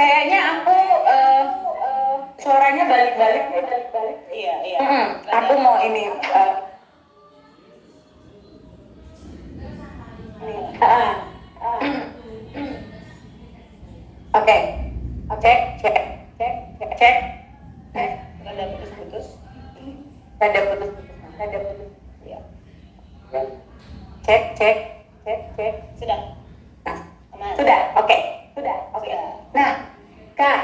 kayaknya aku suaranya balik-balik. Iya, iya. Aku mau ini. Oke, cek. Rada putus-putus. Ada putus. Iya. Cek. Sudah. Nah, Aman. sudah, oke. Nah, Kak,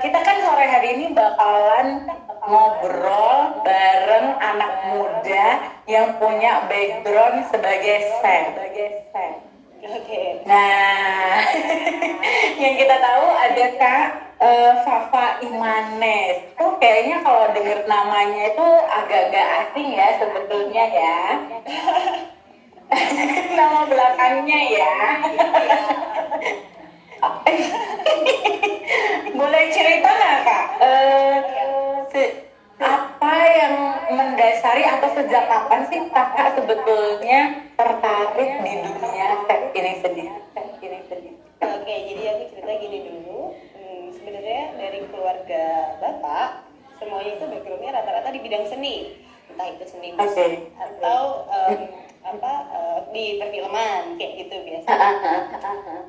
kita kan sore hari ini bakalan ngobrol bareng anak muda yang punya background sebagai SEM. Oke. Nah, yang kita tahu ada Kak Fafa Imanes. Tuh kayaknya kalau denger namanya itu agak-agak asing ya sebetulnya ya. Nama belakangnya ya. Boleh cerita nggak Kak? Apa yang mendasari atau sejak kapan sih Kakak sebetulnya tertarik di dunia set ini sendiri? Oke, jadi aku cerita gini dulu. Sebenarnya dari keluarga bapak semuanya itu backgroundnya rata-rata di bidang seni, entah itu seni musik atau di perfilman kayak gitu biasanya.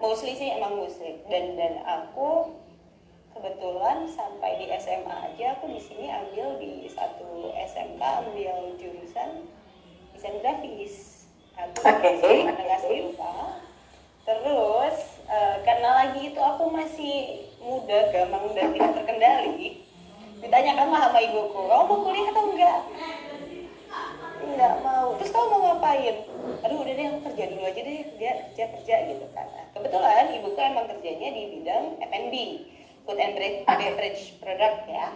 Mostly sih emang musik dan aku kebetulan sampai di SMA aja aku di sini ambil di satu SMK ambil jurusan desain grafis. Aku menengah SIUPA. Terus karena lagi itu aku masih muda, gampang dan tidak terkendali. Ditanyakanlah sama ibuku, kamu mau kuliah atau enggak? Enggak mau. Terus kamu mau ngapain? Aduh udah deh aku kerja dulu aja deh, kerja gitu kan. Nah, kebetulan ibuku emang kerjanya di bidang F&B, food and beverage product ya.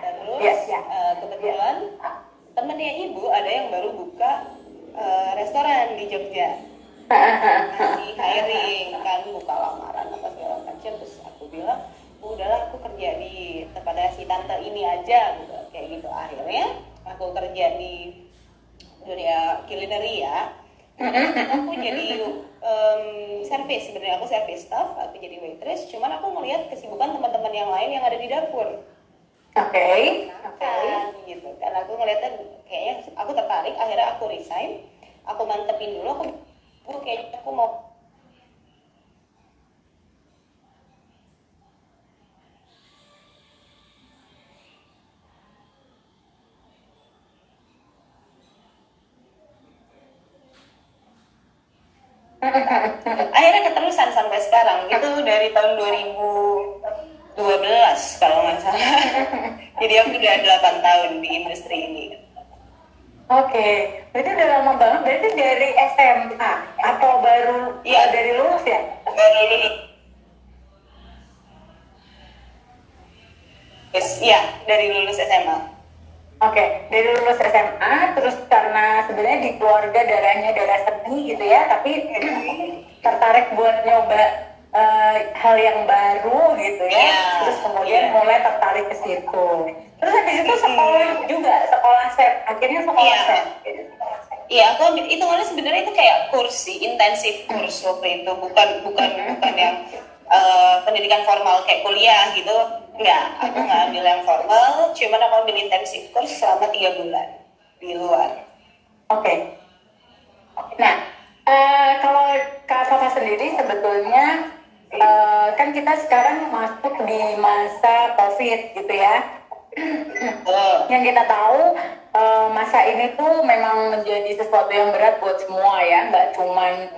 Terus kebetulan temennya ibu ada yang baru buka restoran di Jogja. Masih hiring kan, buka lamaran apa segala macam. Terus aku bilang udahlah aku kerja di tempatnya si tante ini aja gitu, kayak gitu. Akhirnya aku kerja di dunia culinary ya. Aku jadi service, sebenarnya aku service staff, aku jadi waitress. Cuman aku melihat kesibukan teman-teman yang lain yang ada di dapur. Oke. Gitu. Karena aku ngeliatnya kayaknya aku tertarik. Akhirnya aku resign. Aku mantepin dulu. Kayaknya aku mau akhirnya keterusan sampai sekarang itu dari tahun 2012 kalau nggak salah. Jadi aku udah 8 tahun di industri ini. Oke, berarti udah lama banget. Berarti dari SMA atau baru dari lulus ya? Baru lulus. Iya, dari lulus SMA. Oke, dari lulus SMA, terus karena sebenarnya di keluarga darahnya darah seni gitu ya, tapi tertarik buat nyoba hal yang baru gitu ya, terus kemudian mulai tertarik ke situ. Terus habis itu sekolah set, akhirnya sekolah set. Iya, aku ambil hitungannya sebenarnya itu kayak kursi intensif kurs waktu itu, bukan yang pendidikan formal kayak kuliah gitu. Enggak, aku nggak ambil yang formal, cuman aku ambil intensif kurs selama 3 bulan di luar. Oke. Nah, kalau Kak Fafa sendiri sebetulnya kan kita sekarang masuk di masa COVID gitu ya. Yang kita tahu masa ini tuh memang menjadi sesuatu yang berat buat semua ya, nggak cuman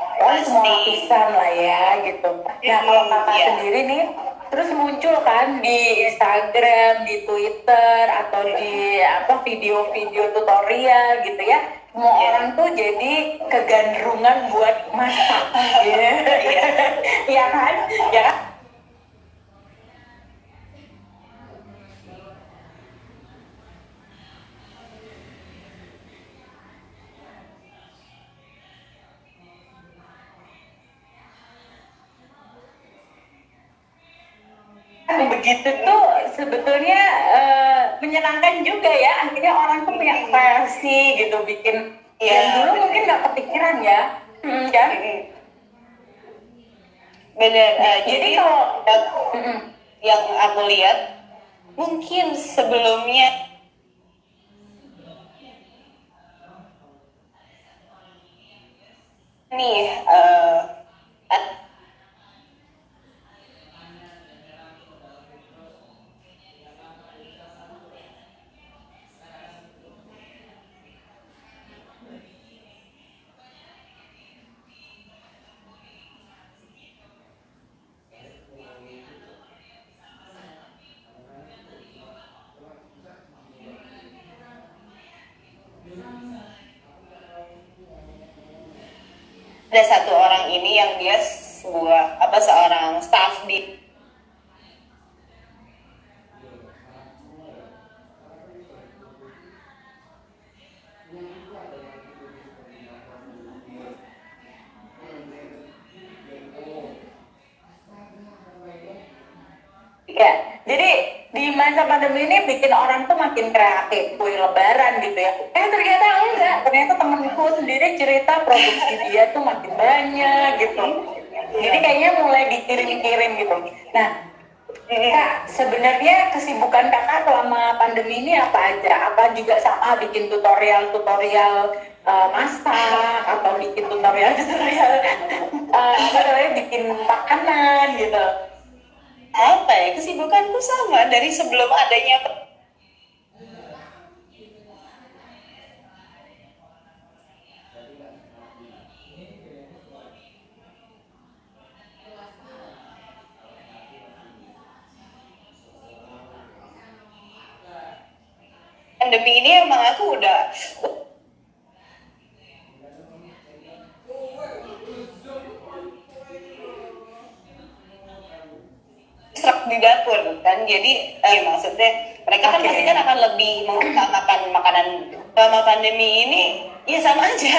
semua lapisan lah ya gitu. Nah kalau Kakak sendiri nih terus muncul kan di Instagram, di Twitter atau di video-video tutorial gitu ya, semua orang tuh jadi kegandrungan buat masak, ya kan? Begitu tuh sebetulnya menyenangkan juga ya, akhirnya orang tuh punya versi gitu bikin yang dulu mungkin nggak kepikiran ya, kan? Bener. Jadi kalau yang aku lihat mungkin sebelumnya nih ada satu orang ini yang dia seorang staff di ya, jadi di masa pandemi ini bikin orang tuh makin kreatif, kue lebaran gitu ya. Ternyata enggak, ternyata temenku sendiri cerita produksi dia tuh makin banyak gitu. Jadi kayaknya mulai dikirim-kirim gitu. Nah, Kak, sebenarnya kesibukan kakak selama pandemi ini apa aja? Apa juga sama bikin tutorial masak atau bikin tutorial apa namanya bikin makanan gitu? apa ya, kesibukanku sama dari sebelum adanya pandemi ini. Emang aku udah serak di dapur kan, jadi maksudnya mereka kan pasti kan akan lebih mengutamakan makanan. Selama pandemi ini ya sama aja.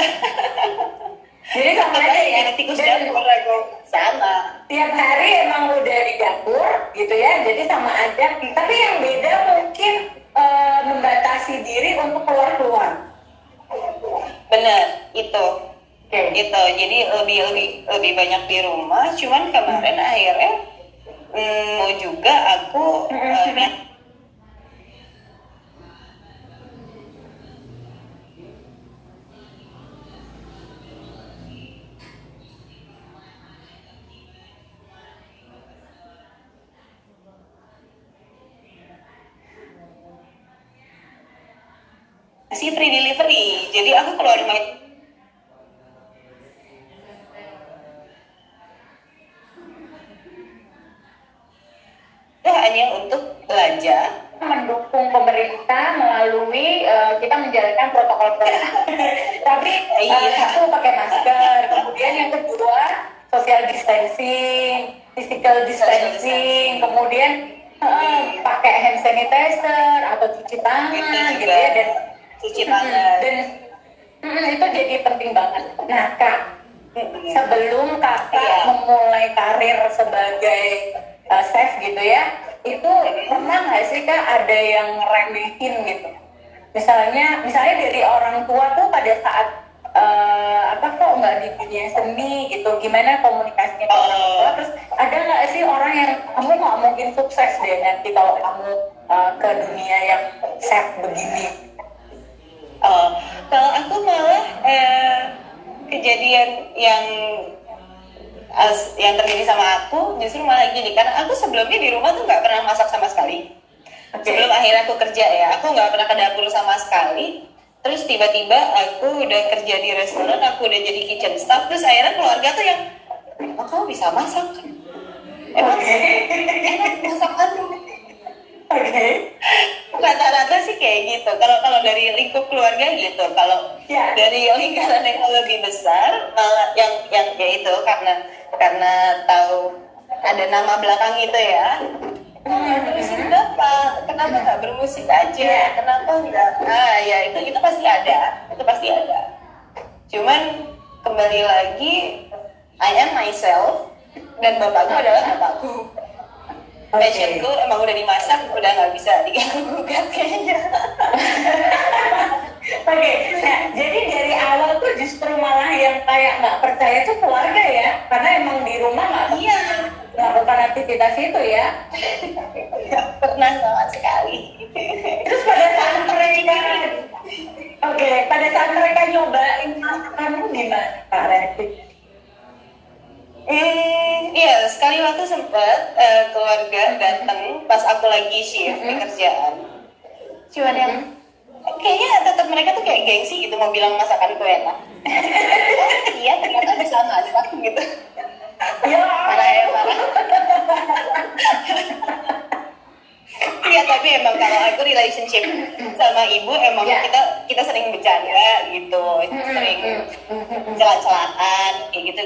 Jadi sama aja ya. Jadi tikus dapur aku sama. Tiap hari emang udah di dapur gitu ya, jadi sama aja. Tapi yang beda mungkin membatasi diri untuk keluar-keluar. Bener itu. Itu jadi lebih banyak di rumah. Cuman kemarin akhirnya mau juga aku si free delivery. Jadi aku keluar rumah itu hanya untuk belanja, mendukung pemerintah melalui kita menjalankan protokol tapi satu pakai masker, kemudian yang kedua social distancing, physical distancing, kemudian pakai hand sanitizer atau cuci tangan gitu ya, dan cuci tangan. Dan itu jadi penting banget. Nah Kak, sebelum kakak memulai karir sebagai chef gitu ya, itu pernah nggak sih Kak ada yang ngeremehin gitu? Misalnya dari orang tua tuh pada saat apa kok nggak di dunia seni gitu, gimana komunikasinya ke orang tua? Terus ada nggak sih orang yang kamu nggak mungkin sukses deh nanti kalau kamu ke dunia yang chef begini? Kalau aku malah kejadian yang terjadi sama aku justru malah gini, karena aku sebelumnya di rumah tuh nggak pernah masak sama sekali. Sebelum akhirnya aku kerja ya, aku nggak pernah ke dapur sama sekali. Terus tiba-tiba aku udah kerja di restoran, aku udah jadi kitchen staff. Terus akhirnya keluarga tuh yang, emang kamu bisa masak? Emang enak masakan? Rata-rata sih kayak gitu. Kalau dari lingkup keluarga gitu. Kalau dari lingkaran yang lebih besar, malah yang ya itu karena tahu ada nama belakang itu ya. Berusin berapa? Kenapa nggak bermusik aja? Kenapa nggak? Nah ya itu pasti ada. Itu pasti ada. Cuman kembali lagi, I am myself dan bapakku adalah bapakku. Passionku emang udah dimasak, udah nggak bisa diganggu-gugat kayaknya. Oke, nah jadi dari awal tuh justru malah yang kayak nggak percaya tuh keluarga ya, karena emang di rumah nggak Iya, melakukan aktivitas itu ya. nggak pernah sama sekali. Terus pada saat mereka, oke, pada saat mereka nyobain masakanmu gimana Kak Revi? Iya, sekali waktu sempet keluarga datang pas aku lagi shift di kerjaan. Cuman yang kayaknya tetap mereka tuh kayak gengsi gitu mau bilang masakanku enak. Oh iya, ternyata bisa masak gitu. Ya, Parah ya, parah. Iya, tapi emang kalau aku relationship sama ibu emang Ya. kita sering bercanda gitu, sering celah-celahan kayak gitu.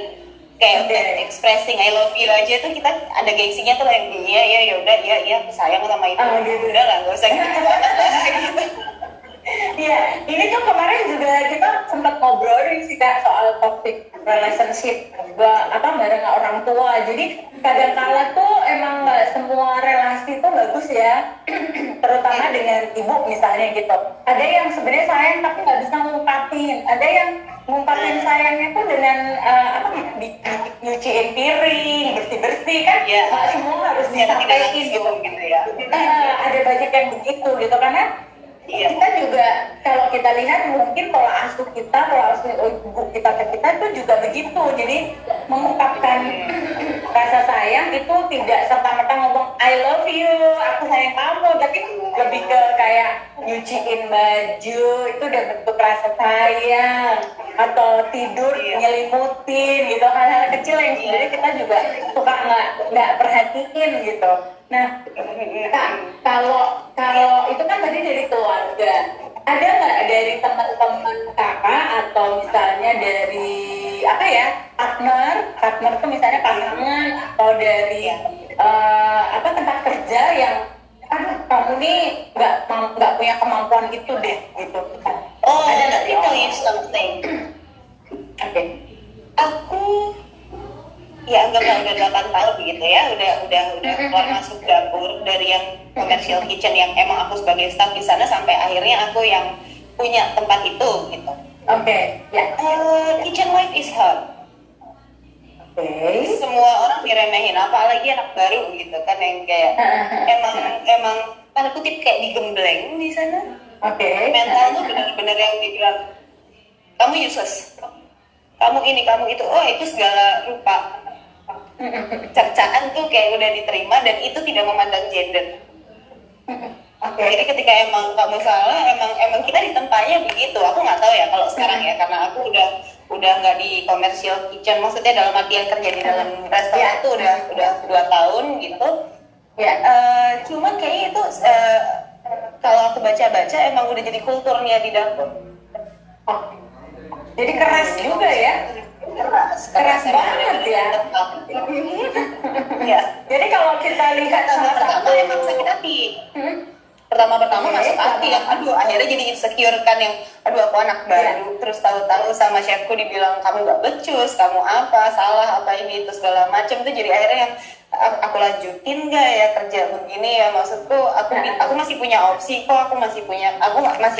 Kayak untuk Oke. expressing I love you aja tuh kita ada gengsinya tuh yang iya ya udah iya aku sayang sama itu. Oh, gitu. Udah lah, nggak usah gitu banget lah gitu. Iya, ini tuh kemarin juga kita sempat ngobrolin sih Kak soal toxic relationship bareng orang tua. Jadi kadang kala tuh emang nggak semua relasi tuh bagus ya, terutama dengan ibu misalnya gitu. Ada yang sebenarnya sayang tapi nggak bisa ngungkapin. Ada yang ngungkapin sayangnya tuh dengan nyuciin piring, bersih kan? Iya. Nggak semua harus Ternyata tidak disampaikan gitu. langsung gitu ya. Ada banyak yang begitu gitu karena Iya. kita juga kalau kita lihat mungkin pola asuh ibu kita ke kita itu juga begitu. Jadi mengungkapkan rasa sayang itu tidak serta-merta ngomong I love you, aku sayang kamu, tapi lebih ke kayak nyuciin baju itu udah bentuk rasa sayang, atau tidur nyelimutin gitu, hal-hal kecil yang sebenarnya kita juga suka nggak perhatiin gitu. Nah, Kak, kalau itu kan tadi dari keluarga, ada nggak dari teman-teman kakak atau misalnya dari apa ya partner tuh misalnya pasangan atau dari tempat kerja yang kamu nih nggak punya kemampuan itu deh gitu. Oh, Ada let nggak me ya? tell you something. Oke. Aku ya anggaplah udah 8 tahun gitu ya, udah keluar masuk dapur dari yang commercial kitchen yang emang aku sebagai staff di sana sampai akhirnya aku yang punya tempat itu gitu. Oke, ya. Kitchen life is hard. Oke. Semua orang diremehin, apalagi anak baru gitu kan yang kayak emang tanda kutip kayak digembleng di sana. Oke. Mental tuh bener-bener yang dibilang kamu useless, kamu ini kamu itu, oh itu segala rupa cercaan tuh kayak udah diterima dan itu tidak memandang gender. Oke. Jadi ketika emang kamu salah, emang kita ditempatnya begitu. Aku nggak tahu ya kalau sekarang ya, karena aku udah nggak di commercial kitchen, maksudnya dalam artian kerja di dalam restoran tuh udah 2 tahun gitu. Ya. Cuman kayaknya itu kalau aku baca-baca emang udah jadi kulturnya di dapur. Oh. Jadi keras juga ya. Keras banget ya. Ya. Jadi kalau kita lihat salah Pertama satu emang sakit hati. Pertama masuk hati yang aduh akhirnya jadi insecure kan, yang aduh aku anak baru terus tahu-tahu sama chefku dibilang kamu gak becus, kamu apa salah apa ini itu segala macam tuh, jadi akhirnya yang aku lanjutin gak ya kerja begini ya, maksudku aku masih punya opsi kok, aku masih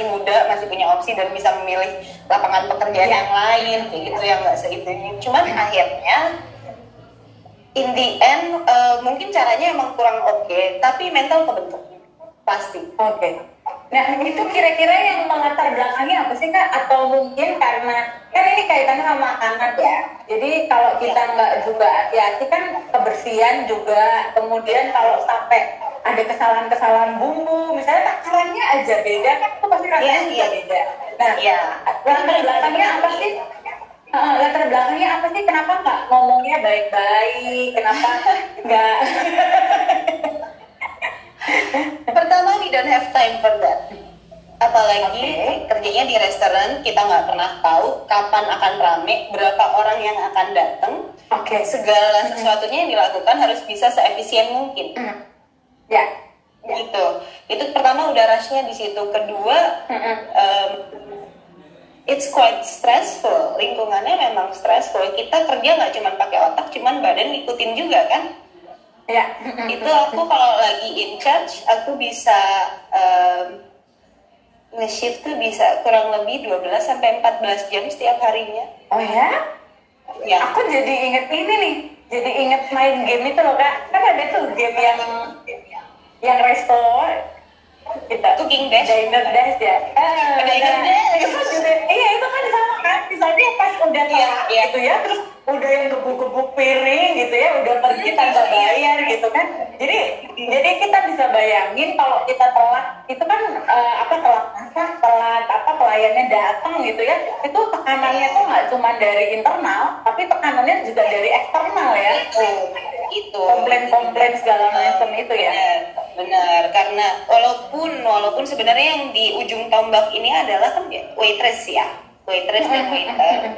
muda, masih punya opsi dan bisa memilih lapangan pekerjaan yang lain kayak gitu yang nggak seitunya. Cuman akhirnya in the end mungkin caranya emang kurang oke, tapi mental kebentuk pasti. Oke. Nah, itu kira-kira yang melatar belakangnya apa sih Kak? Atau mungkin karena kan ini kaitannya sama makanan ya. Jadi kalau kita nggak juga hati-hati kan kebersihan juga. Kemudian kalau sampai ada kesalahan-kesalahan bumbu, misalnya takarannya aja beda kan, itu pasti rasanya juga beda. Nah, latar belakangnya apa sih? Latar belakangnya apa sih? Kenapa nggak ngomongnya baik-baik? Kenapa nggak? Pertama, we don't have time for that. Apalagi kerjanya di restoran, kita nggak pernah tahu kapan akan rame, berapa orang yang akan datang. Segala sesuatunya yang dilakukan harus bisa seefisien mungkin. Ya. Gitu. Itu pertama udah rushnya di situ. Kedua, it's quite stressful. Lingkungannya memang stressful. Kita kerja nggak cuma pakai otak, cuman badan ngikutin juga kan. Ya. Itu aku kalau lagi in charge, aku bisa nge-shift tuh bisa kurang lebih 12 sampai 14 jam setiap harinya. Oh ya? Ya. Aku jadi inget ini nih. Jadi inget main game itu loh Kak. Kan ada tuh game yang resto kita Cooking Dash. Diner Dash ya. Diner Dash. Itu juga, iya itu kan sama kan. Misalnya pas udah kelar gitu ya, terus udah yang gebuk-gebuk piring gitu ya, udah pergi tanpa bayar gitu kan. Jadi kita bisa bayangin kalau kita telat, itu kan telat masak, telat pelayannya datang gitu ya. Itu tekanannya tuh nggak cuma dari internal, tapi tekanannya juga dari eksternal ya. Itu komplain segala macam itu ya. Benar, karena walaupun sebenarnya yang di ujung tombak ini adalah kan waitress dan waiter,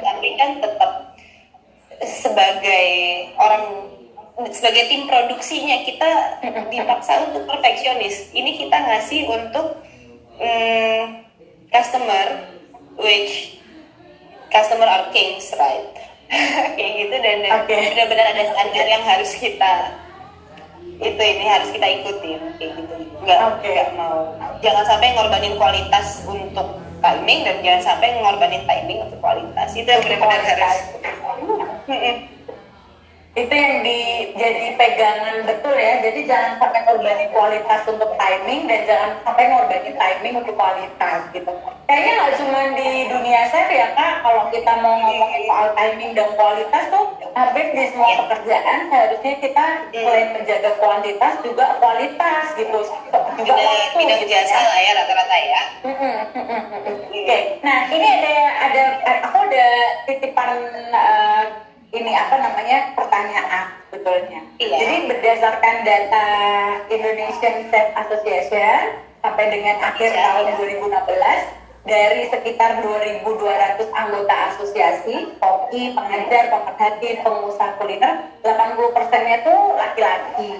tapi kan tetap sebagai tim produksinya kita dipaksa untuk perfeksionis. Ini kita ngasih untuk customer, which customer are kings, right? Kayak gitu, dan benar-benar ada standar yang harus kita ikutin kayak gitu. Nggak mau, jangan sampai ngorbanin kualitas untuk timing, dan jangan sampai ngorbanin timing untuk kualitas. Itu yang benar-benar harus itu yang jadi pegangan betul ya. Jadi jangan sampai ngorbanin kualitas untuk timing, dan jangan sampai ngorbanin timing untuk kualitas gitu. Kayaknya nggak cuma di dunia chef ya Kak, kalau kita mau ngomongin soal timing dan kualitas tuh hampir di semua pekerjaan harusnya kita selain menjaga kuantitas juga kualitas gitu. Juga waktu bidang gitu jasa lah ya rata-rata ya. Oke. Nah ini aku ada titipan ini pertanyaan sebetulnya. Iya. Jadi berdasarkan data Indonesian Chef Association sampai dengan akhir tahun 2016, dari sekitar 2.200 anggota asosiasi, koki, pengajar, pemerhati, pengusaha kuliner, 80%-nya tuh laki-laki.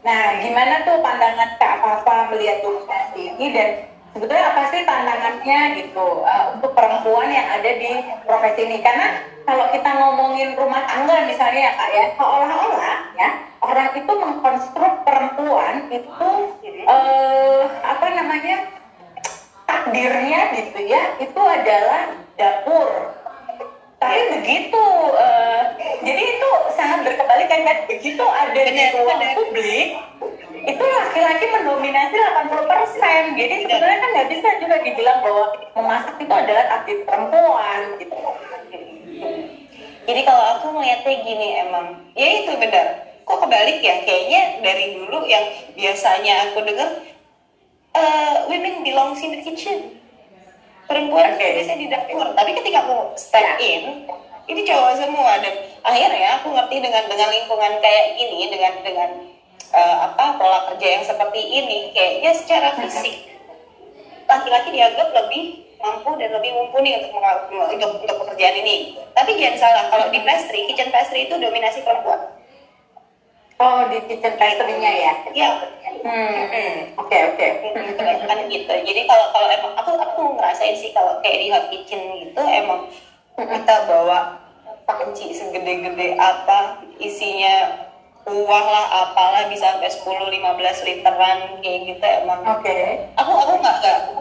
Nah, gimana tuh pandangan Kak Fafa melihat dominasi ini, dan sebetulnya apa sih tantangannya gitu untuk perempuan yang ada di profesi ini? Karena kalau kita ngomongin rumah tangga misalnya ya Kak ya, seolah-olah ya orang itu mengkonstruk perempuan itu takdirnya gitu ya, itu adalah dapur. Tapi begitu, jadi itu sangat berkebalikan kan, begitu ada di ruang publik, itu laki-laki mendominasi 80%. Jadi sebenarnya kan nggak bisa juga dibilang bahwa memasak itu adalah takdir perempuan gitu. Jadi kalau aku melihatnya gini, emang ya itu benar. Kok kebalik ya? Kayaknya dari dulu yang biasanya aku dengar women belongs in the kitchen, perempuan biasanya di dapur. Tapi ketika aku step in, ini cowok semua, dan akhirnya aku ngerti dengan lingkungan kayak gini, dengan pola kerja yang seperti ini, kayaknya secara fisik laki-laki dianggap lebih mampu dan lebih mumpuni untuk pekerjaan ini. Tapi jangan salah, kalau di kitchen pastry itu dominasi perempuan. Oh, di kitchen pastry-nya ya? Iya. Oke. Kan gitu. Jadi kalau emang aku ngerasain sih, kalau kayak di hot kitchen gitu, emang kita bawa panci segede-gede apa, isinya kuah lah, apalah, bisa sampai 10-15 literan kayak gitu. Emang aku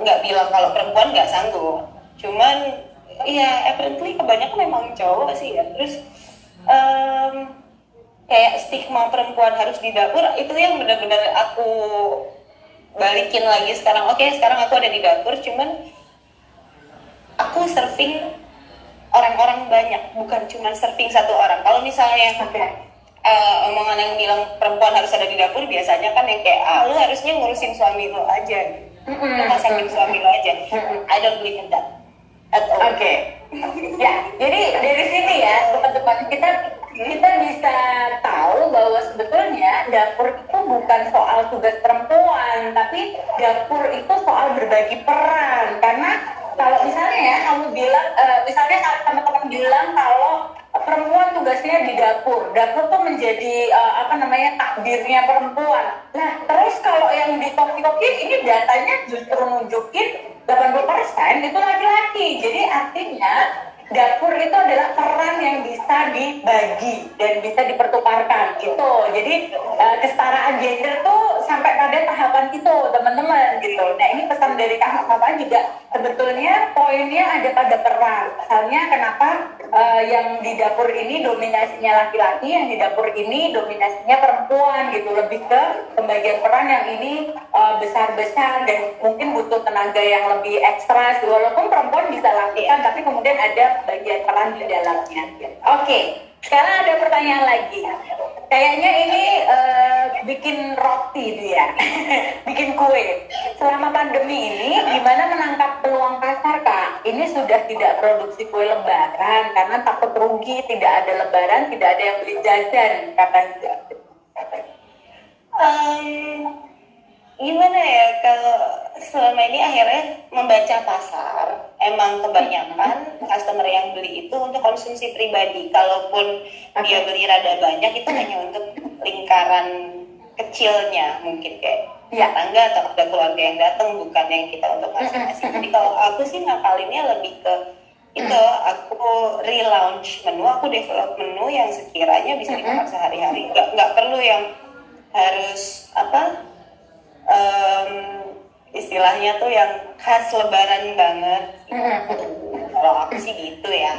nggak bilang kalau perempuan nggak sanggup, cuman ya apparently kebanyakan memang cowok sih ya. Terus kayak stigma perempuan harus di dapur, itu yang benar-benar aku balikin lagi sekarang. Sekarang aku ada di dapur, cuman aku serving orang-orang banyak, bukan cuma serving satu orang. Kalau misalnya omongan yang bilang perempuan harus ada di dapur, biasanya kan yang kayak lu harusnya ngurusin suami lu aja, lu masakin suami lu aja. I don't believe in that at all. Ya, jadi dari sini ya teman-teman, kita bisa tahu bahwa sebetulnya dapur itu bukan soal tugas perempuan, tapi dapur itu soal berbagi peran. Karena kalau misalnya ya kamu bilang, misalnya teman-teman bilang kalau perempuan tugasnya di dapur tuh menjadi takdirnya perempuan. Nah, terus kalau yang di koki-koki ini datanya justru nunjukin 80% itu laki-laki. Jadi artinya dapur itu adalah peran yang bisa dibagi dan bisa dipertukarkan gitu. Jadi kesetaraan gender tuh sampai pada tahap melakukan itu teman-teman gitu. Nah ini pesan dari Kak Papa juga sebetulnya poinnya ada pada peran. Misalnya kenapa yang di dapur ini dominasinya laki-laki, yang di dapur ini dominasinya perempuan gitu. Lebih ke pembagian peran yang ini besar-besar dan mungkin butuh tenaga yang lebih ekstra. Walaupun perempuan bisa lakukan, tapi kemudian ada bagian peran di dalamnya. Oke, sekarang ada pertanyaan lagi. Kayaknya ini bikin roti dia, bikin kue. Selama pandemi ini, gimana menangkap peluang pasar, Kak? Ini sudah tidak produksi kue lebaran karena takut rugi, tidak ada lebaran, tidak ada yang beli jajan, katanya. Gimana ya, kalau selama ini akhirnya membaca pasar, emang kebanyakan customer yang beli itu untuk konsumsi pribadi. Kalaupun dia beli rada banyak, itu hanya untuk lingkaran kecilnya, mungkin kayak tangga atau ada keluarga yang datang, bukan yang kita untuk masing-masing. Jadi kalau aku sih ngakalinnya lebih ke itu, aku relaunch menu, aku develop menu yang sekiranya bisa dimakan sehari-hari. Nggak perlu yang harus istilahnya tuh yang khas lebaran banget. Kalau aku sih gitu ya.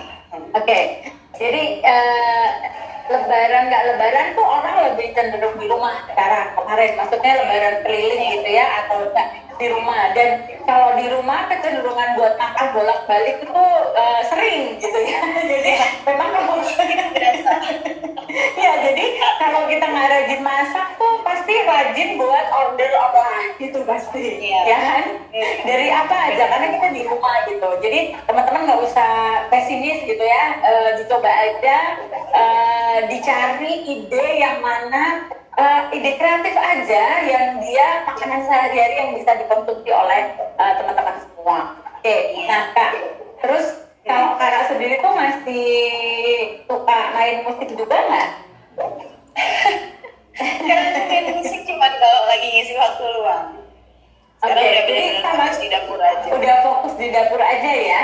Oke. Jadi lebaran nggak lebaran tuh orang lebih cenderung di rumah sekarang. Kemarin maksudnya lebaran keliling gitu ya, atau enggak di rumah. Dan kalau di rumah kecenderungan buat makan bolak-balik itu sering gitu ya. Jadi memang berasa. Ya, jadi kalau kita nggak rajin masak tuh pasti rajin buat order online gitu pasti, ya kan? Dari apa aja, karena kita di rumah gitu. Jadi teman-teman nggak usah pesimis gitu ya, dicoba aja, dicari ide yang mana, ide kreatif aja yang dia makanan sehari-hari yang bisa dikonsumsi oleh teman-teman semua. Oke, nah Kak, terus kalau Kakak sendiri tuh masih suka main musik juga nggak? Karena main musik cuma kalau lagi ngisi waktu luang. Sekarang udah bener-bener fokus di dapur aja. Udah fokus di dapur aja ya?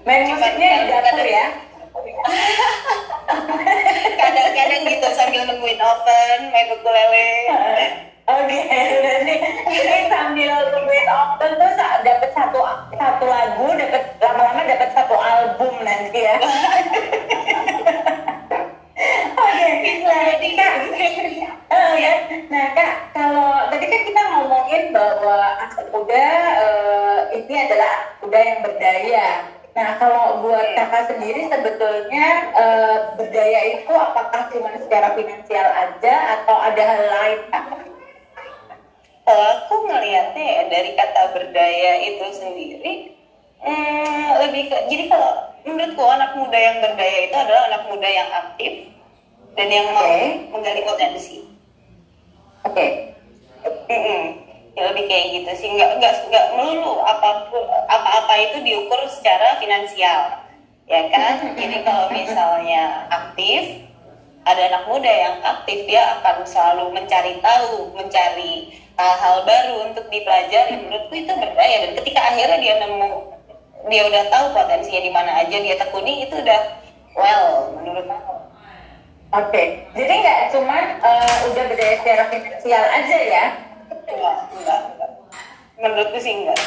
Main musiknya di dapur ya? Kadang-kadang gitu sambil nungguin oven, main ukulele. Oke, berarti ini sambil nungguin oven tuh dapat satu lagu, dapat lama-lama dapat satu album nanti ya. Oke, nah Kak, kalau tadi kan kita ngomongin bahwa anak muda ini adalah anak muda yang berdaya. Nah, kalau buat Kakak sendiri sebetulnya berdaya itu apakah cuma secara finansial aja atau ada hal lain, Kak? Kalau aku ngelihatnya ya dari kata berdaya itu sendiri, lebih ke, jadi kalau menurutku anak muda yang berdaya itu adalah anak muda yang aktif dan yang mau menggali potensi. Oke. Ya lebih kayak gitu sih, nggak melulu apa-apa itu diukur secara finansial, ya kan? Jadi kalau misalnya aktif, ada anak muda yang aktif, dia akan selalu mencari tahu, mencari hal-hal baru untuk dipelajari. Menurutku itu berdaya, dan ketika akhirnya dia udah tahu potensinya di mana aja, dia tekuni, itu udah menurut aku. Oke, jadi nggak cuma udah berdaya secara finansial aja ya? Enggak. Menurutku sih enggak.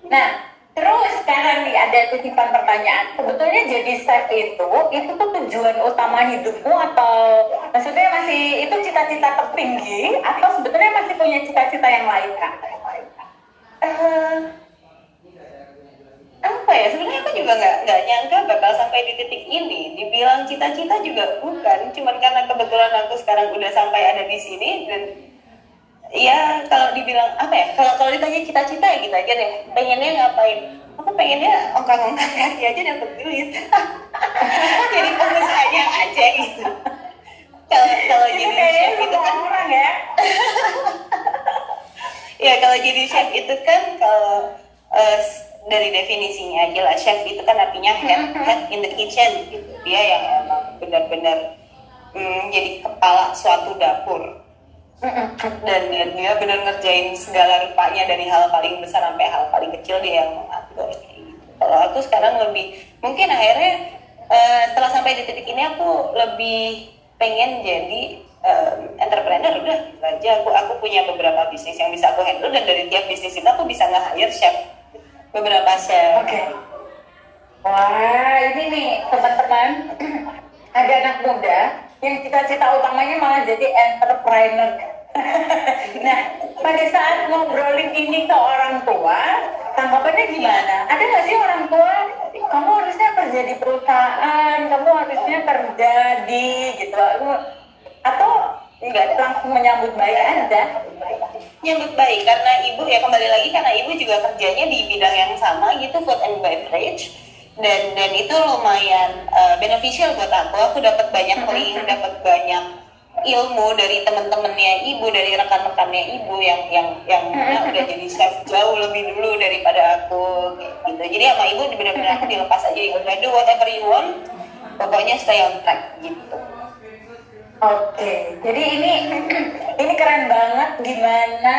Nah, terus sekarang nih ada titipan pertanyaan. Sebetulnya jadi chef itu tuh tujuan utama hidupmu, atau maksudnya masih itu cita-cita tertinggi, atau sebetulnya masih punya cita-cita yang lain, Kak? Apa ya, sebenarnya aku juga nggak nyangka bakal sampai di titik ini. Dibilang cita-cita juga bukan, cuman karena kebetulan aku sekarang udah sampai ada di sini. Dan ya kalau dibilang apa ya, kalau ditanya cita-cita ya gitu aja deh, pengennya ngapain, aku pengennya ongkang-ongkang kaki aja dapet duit. Jadi pengusahanya aja gitu. Kalau jadi chef itu kan orang ya. Ya kalau jadi chef itu kan, kalau dari definisinya aja lah, chef itu kan artinya head in the kitchen gitu. Dia yang emang benar-benar jadi kepala suatu dapur. Dan dia benar ngerjain segala rupanya, dari hal paling besar sampai hal paling kecil dia yang mengatur gitu. Kalau aku sekarang lebih, mungkin akhirnya setelah sampai di titik ini aku lebih pengen jadi entrepreneur udah gitu aja. Aku punya beberapa bisnis yang bisa aku handle, dan dari tiap bisnis itu aku bisa nge-hire chef, beberapa chef. Oke. Wah, ini nih teman-teman, ada anak muda yang cita-cita utamanya malah jadi entrepreneur. Nah, pada saat ngobrolin ini ke orang tua, tanggapannya gimana? Ada nggak sih orang tua, kamu harusnya kerja di perusahaan, kamu harusnya kerja di gitu, atau Enggak, langsung menyambut baik aja? nyambut baik karena ibu ya, kembali lagi karena ibu juga kerjanya di bidang yang sama gitu, food and beverage, dan itu lumayan beneficial buat aku dapat banyak link, dapat banyak ilmu dari teman-temannya ibu, dari rekan-rekannya ibu yang mana udah jadi chef jauh lebih dulu daripada aku kayak gitu. Jadi sama ibu benar-benar aku dilepas aja, udah do whatever you want, pokoknya stay on track gitu. Oke, jadi ini keren banget gimana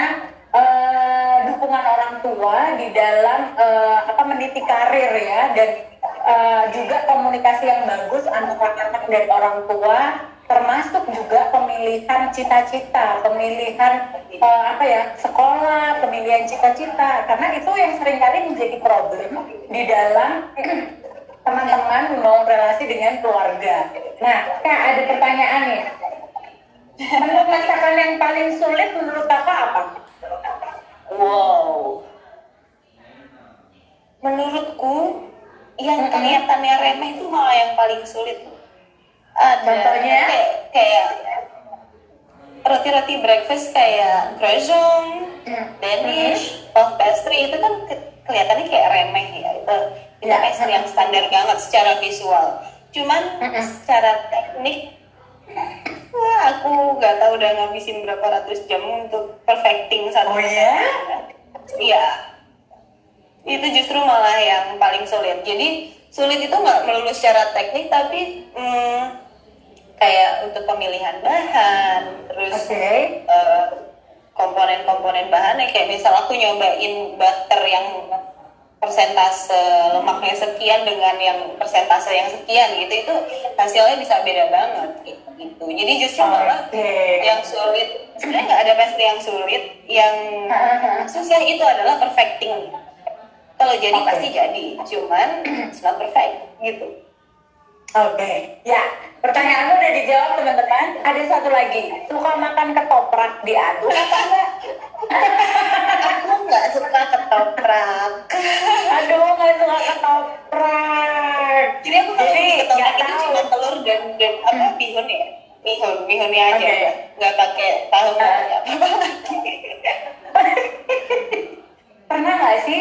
dukungan orang tua di dalam meniti karir ya, dan juga komunikasi yang bagus antara anak dan orang tua, termasuk juga pemilihan cita-cita, pemilihan sekolah, pemilihan cita-cita, karena itu yang seringkali menjadi problem di dalam teman-teman membangun relasi dengan keluarga. Nah, Kak, ada pertanyaan nih. Menu masakan yang paling sulit menurut Kakak apa? Wow, menurutku yang kelihatannya remeh itu malah yang paling sulit. Ada Contohnya? kayak roti-roti breakfast kayak croissant, Danish, puff pastry itu kan kelihatannya kayak remeh ya. Itu pastry yang standar banget secara visual. Cuman secara teknik, aku nggak tahu udah ngabisin berapa ratus jam untuk perfecting satu. Oh ya? Iya, itu justru malah yang paling sulit. Jadi sulit itu nggak melulu secara teknik, tapi kayak untuk pemilihan bahan, terus komponen-komponen bahannya, kayak misal aku nyobain butter yang persentase lemaknya sekian dengan yang persentase yang sekian gitu, itu hasilnya bisa beda banget gitu. Jadi justru malah yang sulit, sebenarnya nggak ada pastry yang sulit, yang susah itu adalah perfecting. Kalau jadi pasti jadi, cuman it's not perfect gitu. Oke, ya, pertanyaanmu udah dijawab teman-teman. Ada satu lagi, suka makan ketoprak diaduk apa enggak? Aku nggak suka ketoprak. Aduh, nggak suka ketoprak. Jadi aku kalau beli ketoprak itu cuma telur dan apa, bihun ya, bihunnya aja, nggak pakai tahu, nggak pakai apa lagi. Pernah nggak sih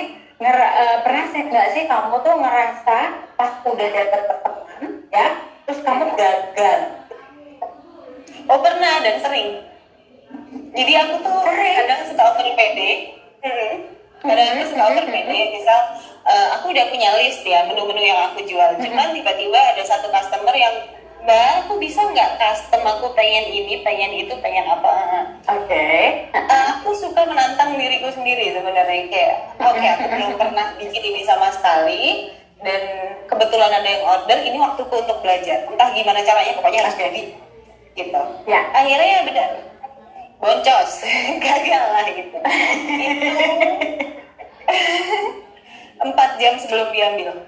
nggak sih kamu tuh ngerasa pas udah dapet teman ya, terus kamu gagal? Oh, pernah dan sering. Jadi aku tuh kadang suka over pede. Kadang aku suka over pede. Misal aku udah punya list ya menu-menu yang aku jual. Cuman tiba-tiba ada satu customer yang, Mbak, aku bisa nggak custom, aku pengen ini, pengen itu, pengen apa. Aku suka menantang diriku sendiri sebenarnya, kayak oke, aku belum pernah bikin ini sama sekali, dan kebetulan ada yang order, ini waktuku untuk belajar, entah gimana caranya, pokoknya harus jadi gitu. Akhirnya ya benar, boncos. Gagal lah gitu. Itu 4 jam sebelum diambil.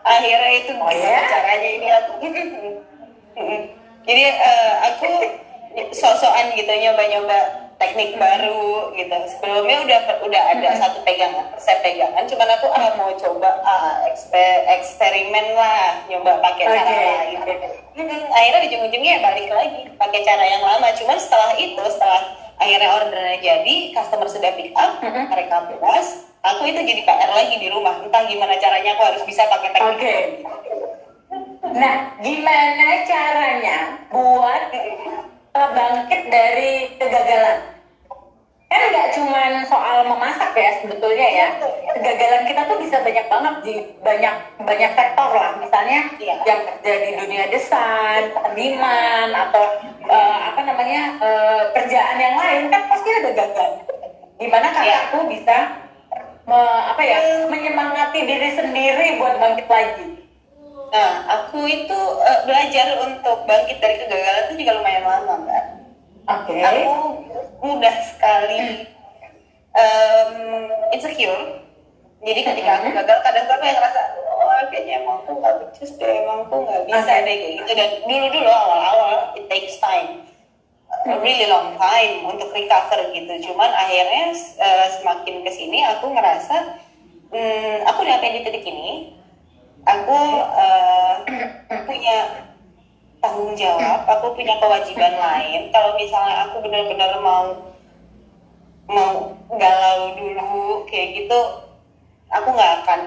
Akhirnya itu gimana caranya ini aku. Jadi aku sok-sokan gitu nyoba-nyoba teknik baru gitu. Sebelumnya udah ada satu resep pegangan, cuman aku mau coba eksperimen lah, nyoba pakai cara lain. Akhirnya ujung-ujungnya balik lagi pakai cara yang lama. Cuman setelah akhirnya ordernya jadi, customer sudah pick up, mereka puas, aku itu jadi PR lagi di rumah. Entah gimana caranya aku harus bisa pakai teknik. Nah, gimana caranya buat bangkit dari kegagalan? Kan nggak cuma soal memasak ya sebetulnya ya. Kegagalan kita tuh bisa banyak banget di banyak sektor lah. Misalnya yang kerja di dunia desain, seniman, atau kerjaan yang lain kan pasti ada gagal. Gimana kakakku bisa menyemangati diri sendiri buat bangkit lagi? Nah, aku itu belajar untuk bangkit dari kegagalan itu juga lumayan lama, Mbak. Oke. Aku mudah sekali insecure. Jadi ketika aku gagal, kadang aku yang ngerasa, oh kayaknya emang aku nggak becus deh, emang aku nggak bisa deh kayak gitu. Dan dulu awal-awal it takes time, a really long time untuk recover gitu. Cuman akhirnya semakin kesini aku ngerasa, aku udah sampai di titik ini, aku punya tanggung jawab, aku punya kewajiban lain. Kalau misalnya aku benar-benar mau galau dulu kayak gitu, aku nggak akan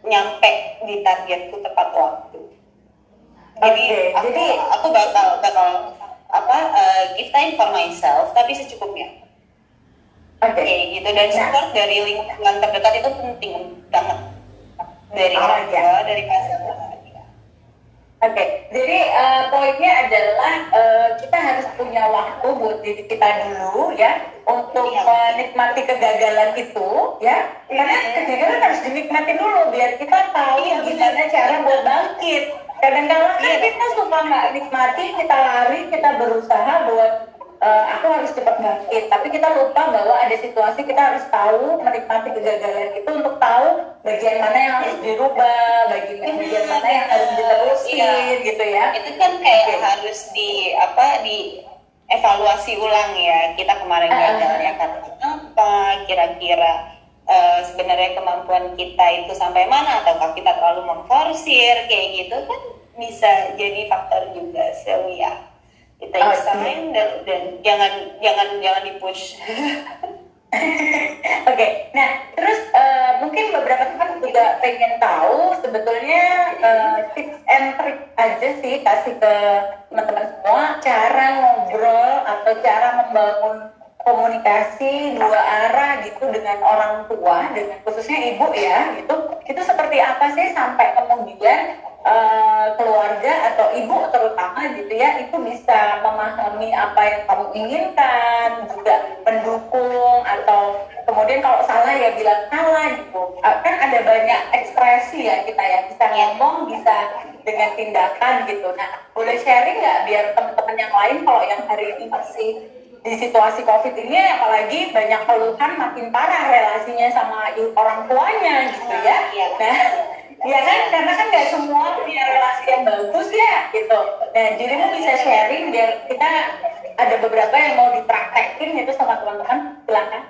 nyampe di targetku tepat waktu. Jadi aku bakal give time for myself, tapi secukupnya. Kayak gitu. Dan support dari lingkungan terdekat itu penting banget, dari orang tua, dari pasangan. Jadi poinnya adalah kita harus punya waktu buat diri kita dulu ya, untuk menikmati kegagalan itu ya, karena kegagalan harus dinikmati dulu biar kita tahu gimana cara buat bangkit. Kadang-kadang kan kita suka nggak nikmati, kita lari, kita berusaha buat aku harus cepat bangkit, tapi kita lupa bahwa ada situasi kita harus tahu menikmati kegagalan itu untuk tahu bagian mana yang harus dirubah, bagian mana yang harus diterusin gitu ya. Itu kan kayak harus di evaluasi ulang ya, kita kemarin gagalnya karena apa, kira-kira sebenarnya kemampuan kita itu sampai mana, ataukah kita terlalu memforsir kayak gitu kan bisa jadi faktor juga. So ya, kita time dan jangan dipush. Nah terus mungkin beberapa teman juga pengen tahu sebetulnya tips and trick aja sih, kasih ke teman-teman semua cara ngobrol atau cara membangun komunikasi dua arah gitu dengan orang tua, dengan khususnya ibu ya, itu seperti apa sih sampai kemudian keluarga atau ibu terutama gitu ya, itu bisa memahami apa yang kamu inginkan, juga mendukung, atau kemudian kalau salah ya bilang salah gitu. Kan ada banyak ekspresi ya kita ya, bisa ngomong, bisa dengan tindakan gitu. Nah, boleh sharing nggak biar teman-teman yang lain kalau yang hari ini masih di situasi COVID ini, apalagi banyak keluhan makin parah relasinya sama orang tuanya gitu ya. Nah, ya kan, karena kan nggak semua punya relasi yang bagus ya gitu. Nah, jadi mau bisa sharing biar kita ada beberapa yang mau dipraktekin itu sama teman-teman, silakan.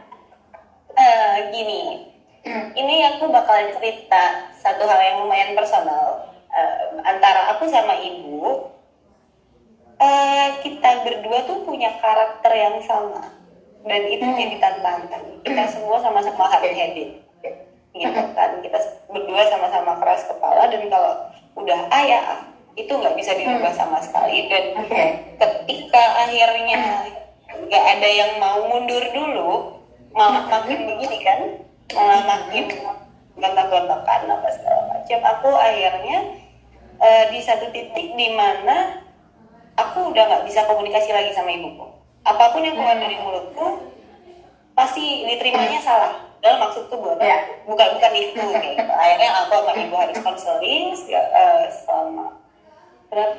Gini, ini aku bakal cerita satu hal yang lumayan personal antara aku sama ibu. Kita berdua tuh punya karakter yang sama dan itu jadi tantangan. Kita semua sama-sama hard-headed gitu kan, kita berdua sama-sama keras kepala, dan kalau udah ayah itu nggak bisa dirubah sama sekali. Dan ketika akhirnya nggak ada yang mau mundur dulu, malah makin begini kan, malah makin gontak-gontakan apa segala macam. Aku akhirnya di satu titik di mana aku udah nggak bisa komunikasi lagi sama ibuku. Apapun yang keluar dari mulutku pasti diterimanya salah. Dalam maksudku bukan itu. Gitu. Akhirnya aku sama ibu harus konseling selama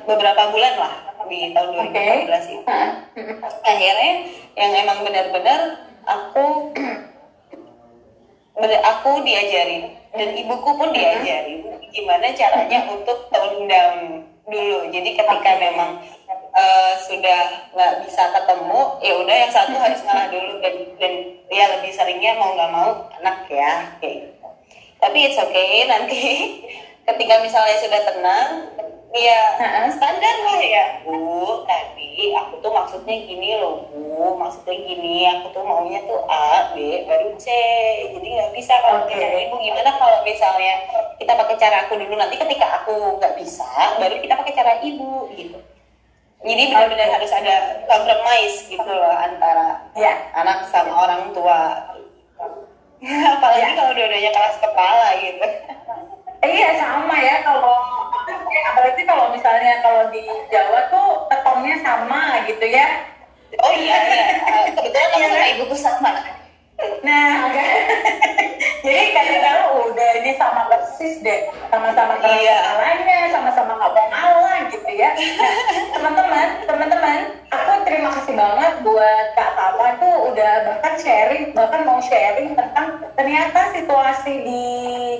beberapa bulan lah di tahun 2014 itu. Akhirnya yang emang benar-benar aku diajarin dan ibuku pun diajarin gimana caranya untuk tone down dulu. Jadi ketika memang sudah nggak bisa ketemu, ya udah yang satu harus ngalah dulu, dan ya lebih seringnya mau nggak mau anak ya kayak gitu. Tapi it's okay, nanti ketika misalnya sudah tenang, ya standar lah ya, Bu, tadi aku tuh maksudnya gini loh Bu, maksudnya gini, aku tuh maunya tuh A, B, baru C. Jadi nggak bisa kalau cara ibu. Gimana kalau misalnya kita pakai cara aku dulu, nanti ketika aku nggak bisa, baru kita pakai cara ibu gitu. Jadi benar-benar harus ada compromise gitu loh antara anak sama orang tua. Apalagi kalau dua-duanya keras kepala gitu. Iya sama ya, kalau apalagi kalau misalnya kalau di Jawa tuh ketomnya sama gitu ya. Oh iya, kebetulan aku sama ibuku sama. Nah, jadi kadang-kadang udah ini sama persis persis deh, sama-sama keras Iya. kepalanya, sama-sama nggak mau ngalah gitu ya. Nah, teman-teman, aku terima kasih banget buat Kak Tava tuh udah bahkan mau sharing tentang ternyata situasi di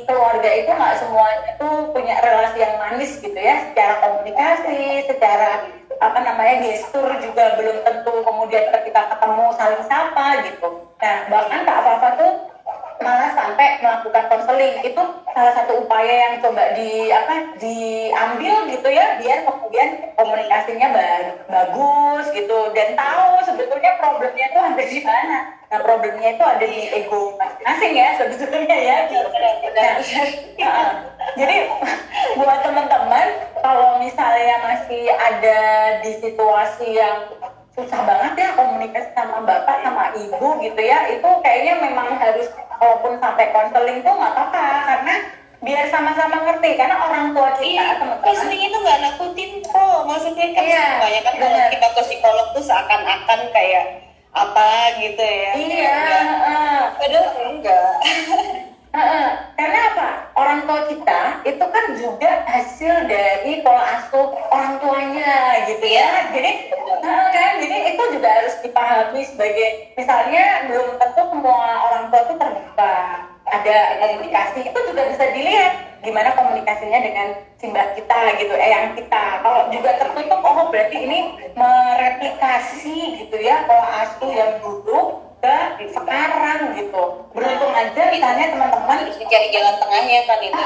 keluarga itu nggak semuanya tuh punya relasi yang manis gitu ya, secara komunikasi, secara apa namanya gestur juga belum tentu kemudian ketika ketemu saling sapa gitu. Nah bahkan Kak Fafa tuh malah sampai melakukan konseling, itu salah satu upaya yang coba diambil gitu ya, biar kemudian komunikasinya bagus gitu dan tahu sebetulnya problemnya itu ada di mana. Nah problemnya itu ada di ego masing-masing ya sebetulnya ya. Nah, jadi buat teman-teman kalau misalnya masih ada di situasi yang susah banget ya komunikasi sama bapak sama ibu gitu ya, itu kayaknya memang harus, walaupun sampai konseling tuh nggak apa-apa, karena biar sama-sama ngerti, karena orang tua kita Iya, teman-teman. counseling itu nggak nakutin kok. Maksudnya kan Iya, banyak kan kalau benar. kita ke psikolog tuh seakan-akan kayak apa gitu ya. Iya, Padahal enggak. karena apa? Orang tua kita itu kan juga hasil dari pola asuh orang tuanya gitu ya. Jadi jadi itu juga harus dipahami sebagai, misalnya belum tentu semua orang tua itu terbuka. Ada komunikasi itu juga bisa dilihat gimana komunikasinya dengan simbah kita gitu, eyang kita. Kalau juga tertutup, oh berarti ini mereplikasi gitu ya pola asuh yang dulu ke sekarang gitu. Beruntung aja misalnya teman-teman Harus dicari jalan tengahnya kan itu.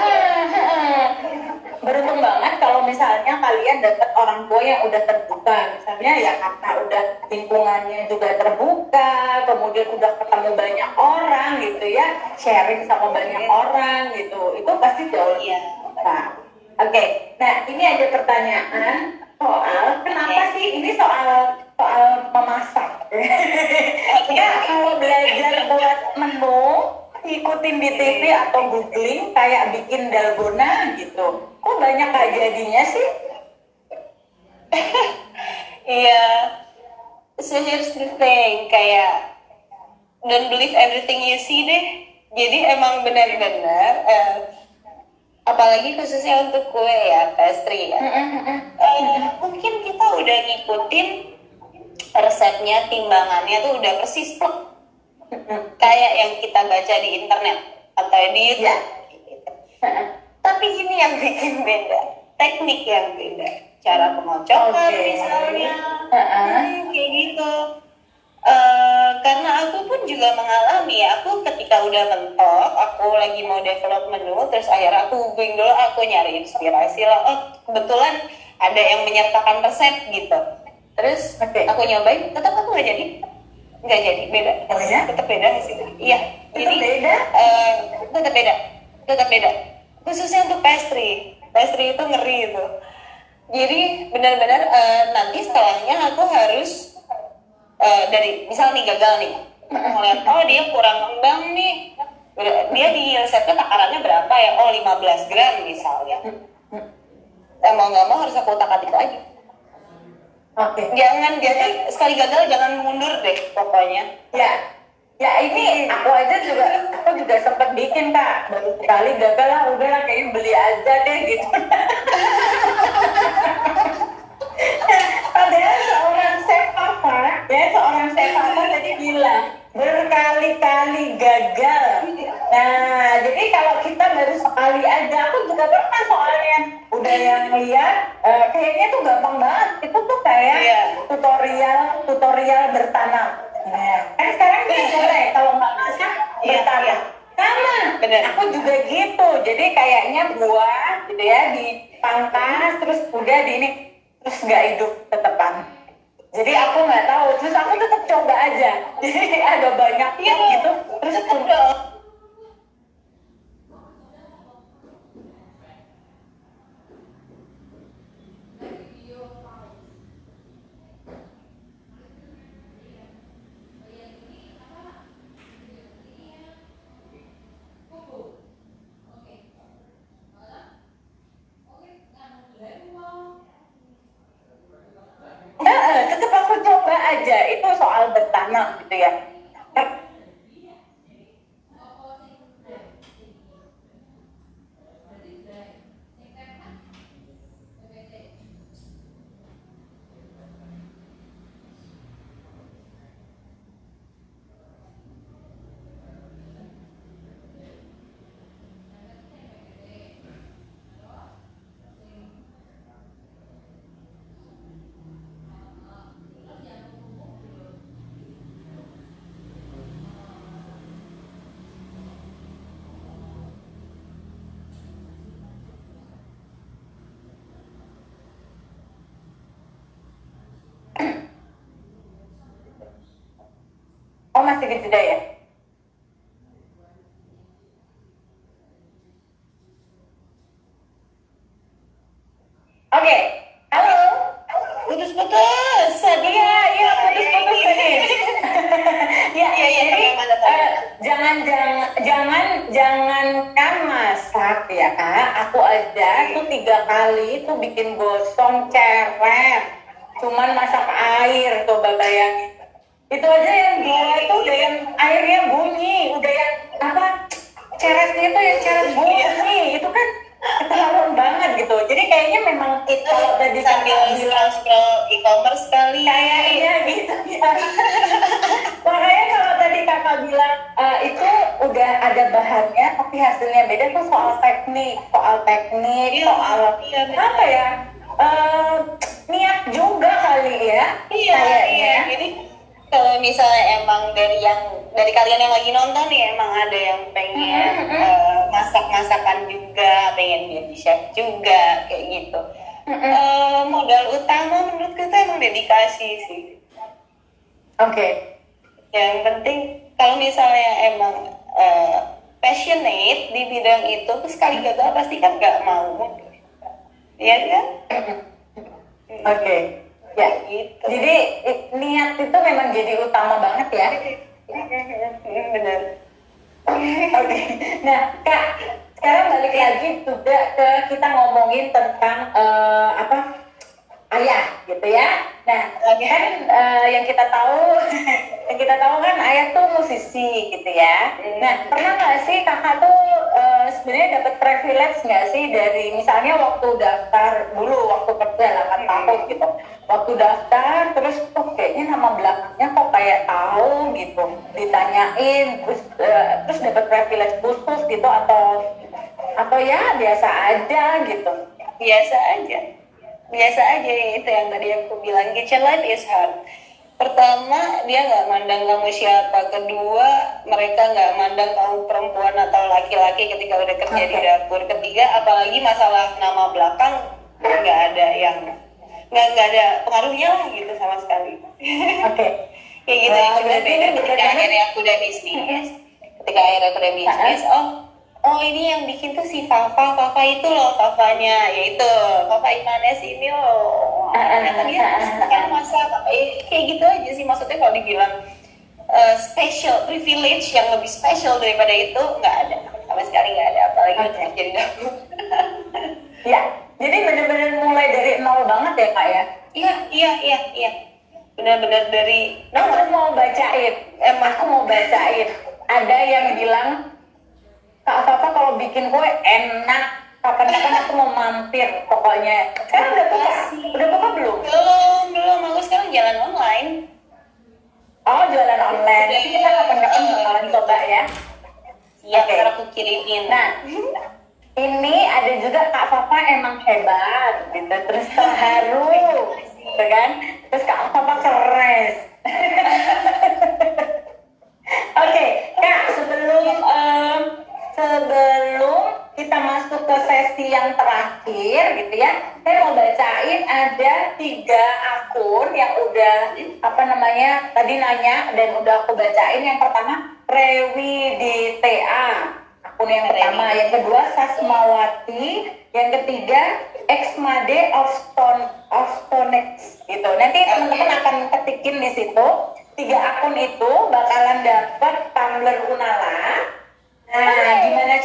beruntung banget kalau misalnya kalian dapat orang tua yang udah terbuka, misalnya ya karena udah lingkungannya juga terbuka, kemudian udah ketemu banyak orang gitu ya, sharing sama banyak orang gitu, itu pasti jauh lebih terbuka. Oke, nah ini ada pertanyaan soal kenapa sih ini soal memasak. Ya kalau belajar buat menu ikutin di TV atau googling kayak bikin dalgona gitu, kok banyak gak jadinya sih? Iya. So here's the thing, kayak don't believe everything you see deh. Jadi emang benar-benar apalagi khususnya untuk kue ya, pastry ya. Mungkin kita udah ngikutin resepnya, timbangannya tuh udah persis plek. Kayak yang kita baca di internet atau di YouTube. Tapi ini yang bikin beda, teknik yang beda, cara pengocokan misalnya, kayak gitu. Karena aku pun juga mengalami, aku ketika udah mentok, aku lagi mau develop menu, terus akhirnya aku googling dulu, aku nyari inspirasi lah. Oh kebetulan ada yang menyertakan resep gitu. Terus aku nyobain, tetap aku nggak jadi beda. Oh ya? Tetap beda hasilnya. Iya. Tetap beda? Tetap beda. Khususnya untuk pastry itu ngeri itu. Jadi benar-benar nanti setelahnya aku harus dari misal nih gagal nih, ngeliat oh dia kurang ngembang nih, dia di resepnya takarannya berapa ya, oh 15 gram misalnya. Mau nggak mau harus aku utak-atik lagi. Jangan sekali gagal jangan mundur deh pokoknya. Ya ini aku juga sempat bikin Kak, baru sekali gagal lah, udahlah kayaknya beli aja deh gitu. Padahal seorang chef apa tadi bilang berkali-kali gagal. Nah jadi kalau kita baru sekali aja, aku juga pernah soalnya udah yang lihat kayaknya tuh gampang banget, itu tuh kayak tutorial bertanam. Nah, kan sekarang dia boleh kalau nggak masak bertanam. Sama, aku juga gitu. Jadi kayaknya buah gitu ya dipangkas terus udah di ini terus nggak hidup tetepan. Jadi aku nggak tahu, terus aku tetap coba aja. Jadi ada banyak gitu, terus tetap aku coba aja. Itu soal bertanam gitu ya. masih di jeda ya? Oke, halo. Putus-putus. Iya, iya, putus-putus tadi. Ya, Iya, jadi bagaimana tadi? jangankan masak ya kak, aku aja tuh 3 kali tuh bikin gosong ceret, cuman masak air, coba bayangin. Itu aja yang dua itu udah yang airnya bunyi, udah yang apa, ceretnya tuh yang ceret bunyi, itu kan keterlaluan banget gitu. Jadi kayaknya memang Itu kalau tadi sambil kakak bilang scroll e-commerce kali. kayaknya gitu ya. Makanya kalau tadi kakak bilang itu udah ada bahannya tapi hasilnya beda tuh soal teknik, Iya, soal iya, benar. apa ya, niat juga kali ya Iya, kayaknya. jadi kalau misalnya emang dari kalian yang lagi nonton nih emang ada yang pengen masak-masakan juga, pengen jadi chef juga kayak gitu. Modal utama menurut kita emang dedikasi sih. Oke. Yang penting kalau misalnya emang passionate di bidang itu, terus sekali gagal pasti kan nggak mau, iya kan? Oke. Ya. Gitu. Jadi niat itu memang jadi utama banget ya. Benar. Oke. Nah, Kak, sekarang balik lagi juga ke kita ngomongin tentang ayah gitu ya. Nah, kan yang kita tahu yang kita tahu kan ayah tuh musisi gitu ya. Nah, pernah nggak sih kakak tuh sebenarnya dapat privilege nggak sih dari misalnya waktu daftar dulu waktu kerja 8 tahun gitu. Waktu daftar terus kayaknya nama belakangnya kok kayak tahu gitu. Ditanyain terus dapat privilege khusus gitu atau ya biasa aja gitu. Biasa aja itu yang tadi aku bilang, kitchen life is hard. Pertama, dia nggak mandang kamu siapa. Kedua, mereka nggak mandang kamu perempuan atau laki-laki ketika udah kerja di dapur. Ketiga, apalagi masalah nama belakang, nggak ada pengaruhnya lah gitu sama sekali. Oke. Kayak gitu. Cuma beda ketika akhirnya aku udah bisnis. Oh ini yang bikin tuh si Fafa itu loh, Fafanya, yaitu Fafa Imanes ini loh. Ternyata dia kan masak kayak gitu aja sih. Maksudnya kalau dibilang special privilege yang lebih special daripada itu nggak ada, sama sekali nggak ada, apalagi untuk jadi dapur. Ya, jadi benar-benar mulai dari nol banget ya kak ya? Iya. Benar-benar dari Aku mau bacain. Ada yang bilang Kak Fafa kalau bikin kue enak, kapan-kapan aku mau mampir pokoknya. Sekarang udah buka belum? Belum, aku sekarang jalan online. Oh, jualan online. Nanti kita kapan-kapan bakalan coba ya. Iya, ntar aku kirimin. Nah, ini ada juga Kak Fafa emang hebat gitu, terus terharu gitu kan, terus Kak Fafa keren. Oke, Kak, sebelum kita masuk ke sesi yang terakhir gitu ya, saya mau bacain ada 3 akun yang udah tadi nanya dan udah aku bacain. Yang pertama Rewi di TA, akun yang pertama. Yang kedua Sasmawati, yang ketiga Xmade of Stonex gitu. Nanti teman-teman akan ketikin di situ. 3 akun itu bakalan dapat tumbler Unala. Nah, gimana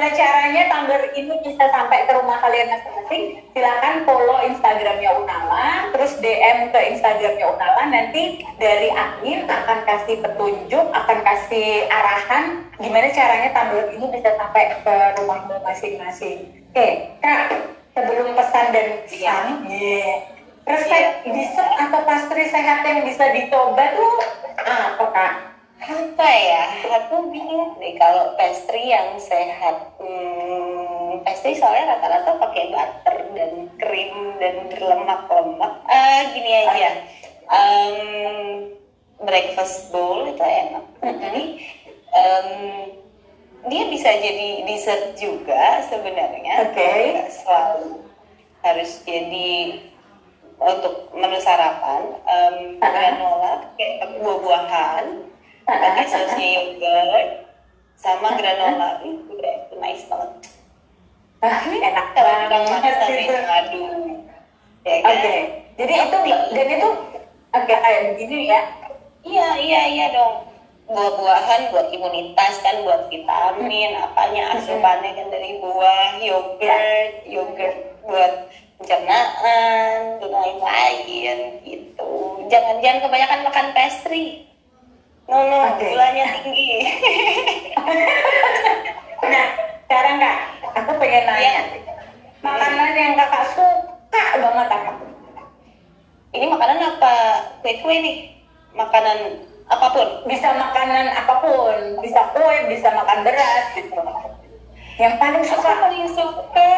caranya tumbler ini bisa sampai ke rumah kalian masing-masing? Silakan follow Instagramnya Unala, terus DM ke Instagramnya Unala. Nanti dari admin akan kasih petunjuk, akan kasih arahan gimana caranya tumbler ini bisa sampai ke rumahmu masing-masing. Oke, Kak, sebelum pesan dan pesan, resep dessert atau pastry sehat yang bisa dicoba tuh apa Kak? Apa ya? Aku bingung deh kalau pastry yang sehat. Pastry soalnya rata-rata pakai butter dan krim dan berlemak-lemak. Gini aja. Breakfast bowl itu enak. Jadi dia bisa jadi dessert juga sebenarnya. Nggak selalu harus jadi untuk menu sarapan. Granola pakai buah-buahan, pakai sausnya yogurt, sama granola. Udah itu nice banget. Enak Kalau bilang banget manis sampai itu. ngadu, ya Oke, kan? jadi itu dan itu agak kayak begini ya. Iya dong. Buah-buahan buat imunitas kan, buat vitamin, apanya asupannya kan dari buah, yogurt buat pencernaan, dan lain-lain gitu. Jangan kebanyakan makan pastry. No, Oke. gulanya tinggi. Nah, sekarang Kak, aku pengen nanya. Iya. Makanan yang Kakak suka banget apa? Ini makanan apa? Kue-kue nih? Makanan apapun. Bisa makanan apapun, bisa kue, bisa makan beras gitu. Yang paling Aku suka paling suka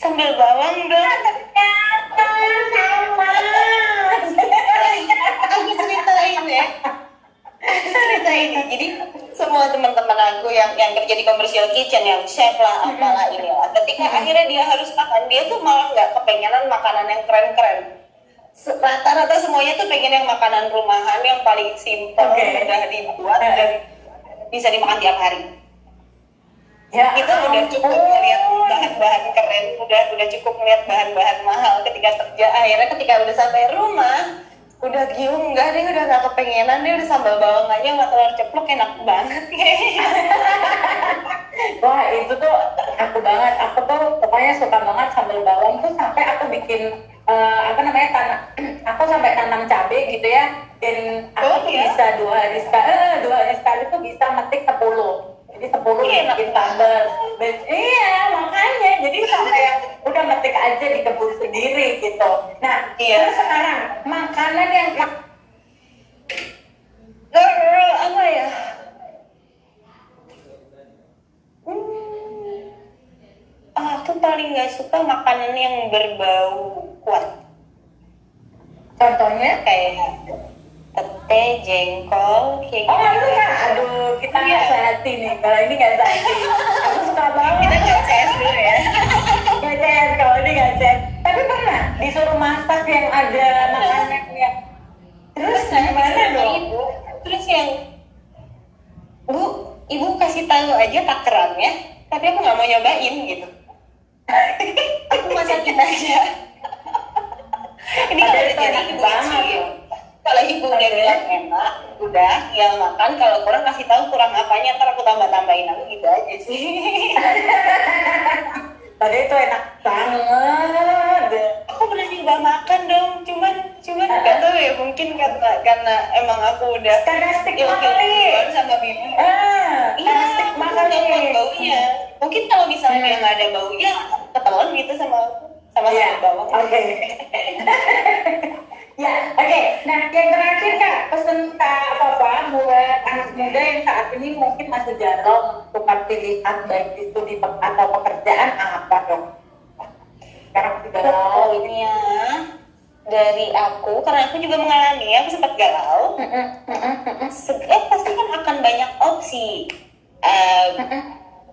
sambal bawang dong. ternyata sama. Aku ceritain ya. Jadi semua teman-teman aku yang kerja di commercial kitchen, yang chef lah apalah inilah, ketika akhirnya dia harus makan, dia tuh malah nggak kepengenan makanan yang keren-keren. Rata-rata semuanya tuh pengen yang makanan rumahan yang paling simple, mudah dibuat dan bisa dimakan tiap hari. Ya, Kita udah cukup melihat bahan-bahan keren, udah cukup melihat bahan-bahan mahal ketika kerja. Akhirnya ketika udah sampai rumah, udah giung, enggak deh, udah gak kepengenan deh, udah sambal bawang aja sama telur ceplok enak banget kayaknya. Wah, itu tuh aku banget. Aku tuh pokoknya suka banget sambal bawang tuh sampai aku bikin apa namanya aku sampai tanam cabai gitu ya. Dan aku tuh bisa 2 hari sekali tuh bisa metik 10. Jadi 10 bikin sambal. Dan iya, makanya jadi sampai yang udah metik aja di kebun sendiri gitu. Nah, terus sekarang makanan yang apa ya? Aku paling gak suka makanan yang berbau kuat. contohnya Kayak pete, jengkol, kayak oh gitu. itu kan, aduh kita nggak sehati nih, kalau ini nggak sehati. Aku suka banget. Kita nggak CS dulu ya. Nggak sehat, kalau ini nggak sehat. Tapi pernah disuruh masak yang ada makanannya. Terus gimana dong? Ibu, terus yang ibu kasih tahu aja takarannya, tapi aku nggak mau nyobain gitu. Aku masakin aja. Ini kalau udah jadi ibu banget. Kalau ibu udah bilang enak, udah tinggal makan. Kalau kurang kasih tahu kurang apanya, ntar aku tambah-tambahin, aku gitu aja sih. Tadi itu enak banget. Aku pernah nyoba makan dong, cuman nggak tahu ya, mungkin karena emang aku udah Karena stigma ilfil kali. duluan sama bibi. Karena Iya, stigma aku kali. nggak kuat baunya. Mungkin kalau misalnya yang nggak ada baunya, ketelan gitu sama aku, sama bawang. Oke. Ya, oke. Nah, yang terakhir Kak, pesan Kak apa buat anak muda yang saat ini mungkin masih galau menentukan pilihan baik itu di atau pekerjaan apa dong? Sekarang masih galau. Pokoknya dari aku, karena aku juga mengalami, aku sempat galau. Pasti kan akan banyak opsi.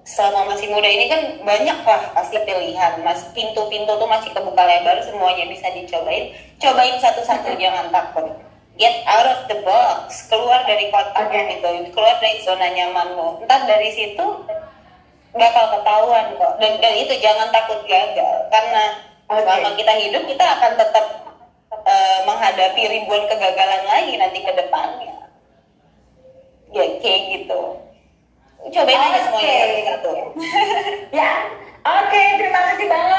Selama masih muda ini kan banyak lah pasti pilihan, mas, pintu-pintu tuh masih kebuka lebar, semuanya bisa dicobain. Cobain satu-satu, jangan takut. Get out of the box, keluar dari kotak gitu, keluar dari zona nyamanmu. Ntar dari situ bakal ketahuan kok. Dan itu jangan takut gagal, karena selama kita hidup kita akan tetap menghadapi ribuan kegagalan lagi nanti ke depannya. Ya kayak gitu. Cobain aja semuanya satu-satu. Ya, oke, terima kasih banget